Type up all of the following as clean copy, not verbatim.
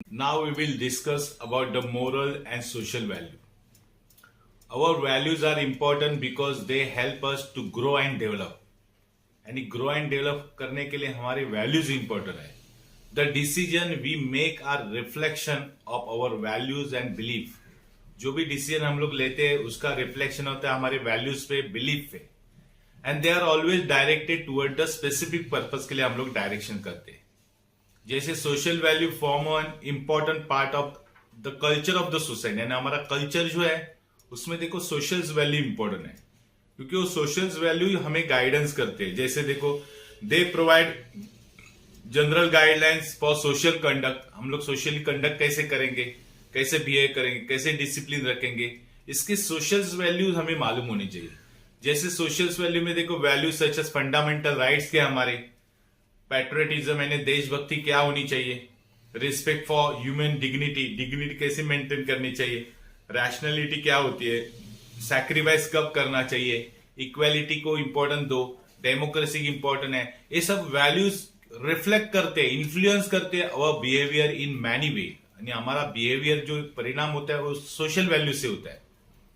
Now we will discuss about the moral and social value. Our values are important because they help us to grow and develop. यानी grow and develop करने के लिए हमारे values important है. The decision we make are reflection of our values and belief. जो भी decision हम लोग लेते हैं उसका रिफ्लेक्शन होता है हमारे वैल्यूज पे, बिलीफ पे. And they are always directed toward the specific purpose के लिए हम लोग डायरेक्शन करते हैं. जैसे social value form an important part of the culture of the society. यानी हमारा कल्चर जो है उसमें देखो सोशल वैल्यू इंपॉर्टेंट है क्योंकि वो सोशल वैल्यू हमें गाइडेंस करते हैं. जैसे देखो they provide general guidelines for social conduct. हम लोग सोशली कंडक्ट कैसे करेंगे, कैसे बिहेव करेंगे, कैसे डिसिप्लिन रखेंगे, इसके सोशल वैल्यूज हमें मालूम होनी चाहिए. जैसे सोशल वैल्यू में देखो values such as fundamental rights क्या हमारे, पैट्रियटिज्म यानी देशभक्ति क्या होनी चाहिए, respect for human dignity, dignity कैसे मेंटेन करनी चाहिए, रैशनैलिटी क्या होती है, सैक्रिफाइस कब करना चाहिए, इक्वालिटी को इंपॉर्टेंट दो, डेमोक्रेसी इंपॉर्टेंट है. ये सब वैल्यूज रिफ्लेक्ट करते हैं, इन्फ्लुएंस करते हैं अवर बिहेवियर इन मैनी वे. यानी हमारा बिहेवियर जो परिणाम होता है वो सोशल वैल्यू से होता है,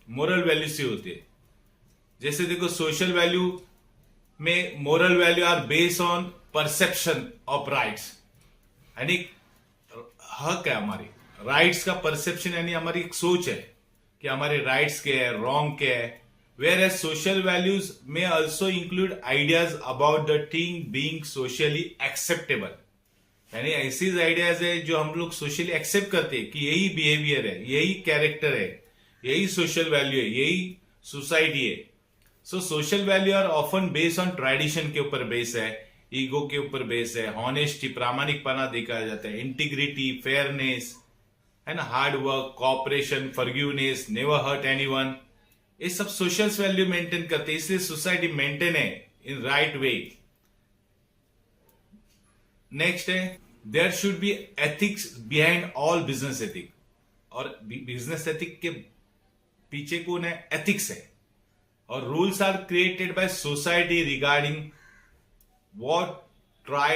मोरल वैल्यू से होते हैं. जैसे देखो सोशल वैल्यू में moral value are based on perception of rights. यानी हक है हमारी, राइट्स का परसेप्शन यानी हमारी एक सोच है कि हमारे राइट्स क्या है, रॉन्ग क्या है. वेयर एज सोशल वैल्यूज में also include ideas about the thing being socially acceptable. यानी ऐसी आइडियाज है जो हम लोग सोशली एक्सेप्ट करते हैं कि यही बिहेवियर है, यही कैरेक्टर है, यही सोशल वैल्यू है, यही सोसाइटी है. So social value are often based on tradition के ऊपर बेस है, ईगो के ऊपर बेस है, हॉनेस्टी प्रामाणिकपना देखा जाता है, इंटीग्रिटी, फेयरनेस है ना, hard work, cooperation, forgiveness, never hurt anyone. ये सब सोशल वैल्यू मेंटेन करते हैं, इसलिए सोसाइटी मेंटेन है इन राइट वे. नेक्स्ट है there should be ethics behind all business ethic. और बिजनेस एथिक के पीछे कौन है, एथिक्स है. और rules are created by society regarding what try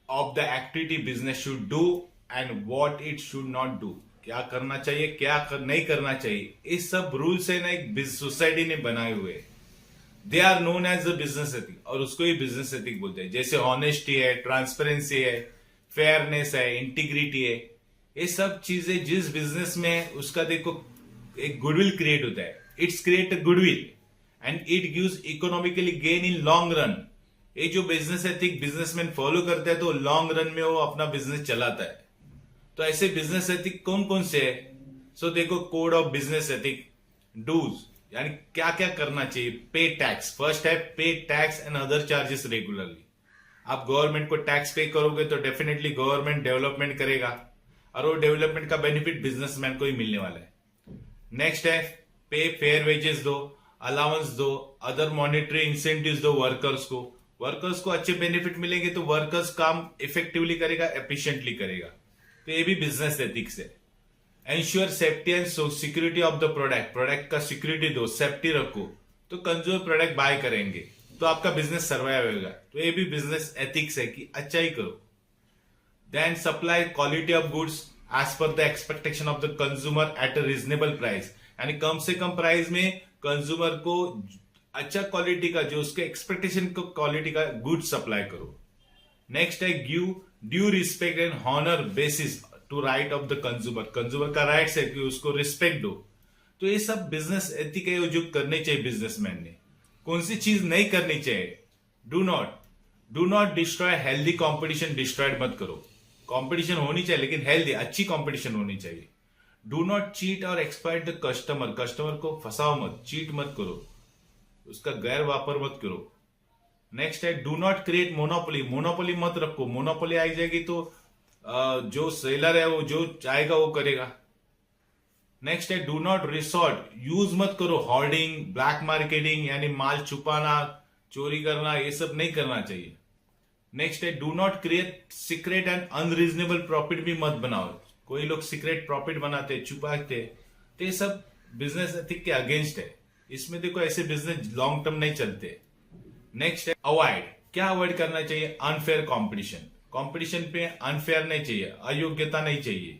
of the activity business should do and what it should not do. क्या करना चाहिए, क्या नहीं करना चाहिए, इस सब रूल्स है ना एक सोसाइटी ने बनाए हुए. They are known as the business ethic और उसको ही बिजनेस एथिक बोलते हैं. जैसे ऑनेस्टी है, ट्रांसपेरेंसी है, फेयरनेस है, इंटीग्रिटी है. ये सब चीजें जिस बिजनेस में है उसका देखो एक गुडविल क्रिएट होता है. It's create a goodwill and it gives economically gain in long run. ये जो बिजनेस एथिक बिजनेसमैन फॉलो करता है तो लॉन्ग रन में वो अपना बिजनेस चलाता है. तो ऐसे बिजनेस एथिक कौन कौन से है. सो देखो code of business ethic, does यानी क्या क्या करना चाहिए. पे टैक्स, फर्स्ट है पे tax and other charges regularly. आप गवर्नमेंट को टैक्स पे करोगे तो डेफिनेटली गवर्नमेंट डेवलपमेंट करेगा और वो डेवलपमेंट का बेनिफिट बिजनेसमैन को ही मिलने वाला है. नेक्स्ट है पे फेयर वेजेस दो, अलाउंस दो, अदर मॉनिटरी इंसेंटिव्स दो वर्कर्स को. वर्कर्स को अच्छे बेनिफिट मिलेंगे तो वर्कर्स काम इफेक्टिवली करेगा, एफिशिएंटली करेगा. तो ये भी बिजनेस एथिक्स है. Ensure safety and security of the product, product का सिक्योरिटी दो, सेफ्टी रखो तो कंज्यूमर प्रोडक्ट बाय करेंगे तो आपका बिजनेस सर्वाइव होगा. तो ये भी बिजनेस एथिक्स है कि अच्छा ही करो. Then supply quality of goods as per the expectation of the consumer at a reasonable price. यानी कम से कम प्राइस में कंज्यूमर को अच्छा क्वालिटी का, जो उसके एक्सपेक्टेशन को क्वालिटी का गुड सप्लाई करो. नेक्स्ट है give due respect and honour basis to right of the consumer. Consumer का राइट्स है कि उसको रिस्पेक्ट दो. तो ये सब बिजनेस एथिक है जो करने चाहिए बिजनेसमैन ने. कौन सी चीज नहीं करनी चाहिए, do not destroy healthy competition. Destroyed मत करो, कॉम्पिटिशन होनी चाहिए लेकिन हेल्दी अच्छी कॉम्पिटिशन होनी चाहिए. डू नॉट चीट और एक्सप्लॉइट द कस्टमर, कस्टमर को फंसाओ मत, चीट मत करो, उसका गैर वापर मत करो. नेक्स्ट है do not create monopoly. Monopoly मत रखो, मोनोपोली आई जाएगी तो जो सेलर है वो जो चाहेगा वो करेगा. नेक्स्ट है डू नॉट रिसोर्ट, यूज मत करो होर्डिंग, ब्लैक मार्केटिंग यानी माल छुपाना, चोरी करना, ये सब नहीं करना चाहिए. नेक्स्ट है do not create secret and unreasonable profit भी मत बनाओ. कोई लोग सीक्रेट प्रॉफिट बनाते, छुपाते, तो ये सब बिजनेस एथिक के अगेंस्ट है. इसमें देखो ऐसे बिजनेस लॉन्ग टर्म नहीं चलते. नेक्स्ट है अवॉइड, क्या अवॉइड करना चाहिए, अनफेयर कंपटीशन. कंपटीशन पे अनफेयर नहीं चाहिए, अयोग्यता नहीं चाहिए।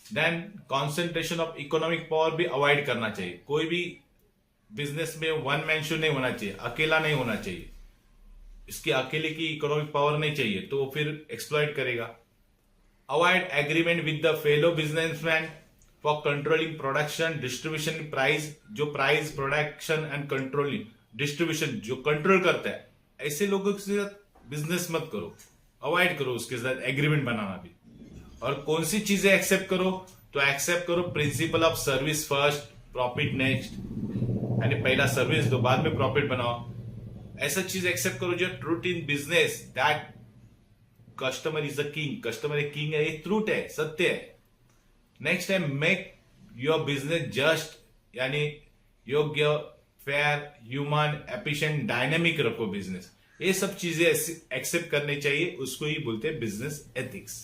Then concentration of economic power भी अवॉइड करना चाहिए। कोई भी बिजनेस में वन मैन शो नहीं होना चाहिए, अकेला नहीं होना चाहिए। इसकी अकेले की इकोनॉमिक पावर नहीं चाहिए तो वो फिर एक्सप्लॉइट करेगा। Avoid agreement with the fellow businessman for controlling production distribution price. जो price production and controlling distribution जो कंट्रोल करता है, ऐसे लोगों के साथ बिजनेस मत करो, अवॉइड करो उसके साथ एग्रीमेंट बनाना भी। और कौन सी चीजें एक्सेप्ट करो, तो एक्सेप्ट करो principle of service first profit next, यानी पहला सर्विस दो बाद में प्रॉफिट बनाओ। ऐसा चीज एक्सेप्ट करो जो truth in business, that customer is the king, customer एक किंग है, ये ट्रूथ है, सत्य है। नेक्स्ट है मेक योर बिजनेस जस्ट, यानी योग्य, फेयर, ह्यूमन, एफिशिएंट, डायनेमिक रखो बिजनेस। ये सब चीजें एक्सेप्ट करनी चाहिए, उसको ही बोलते हैं बिजनेस एथिक्स।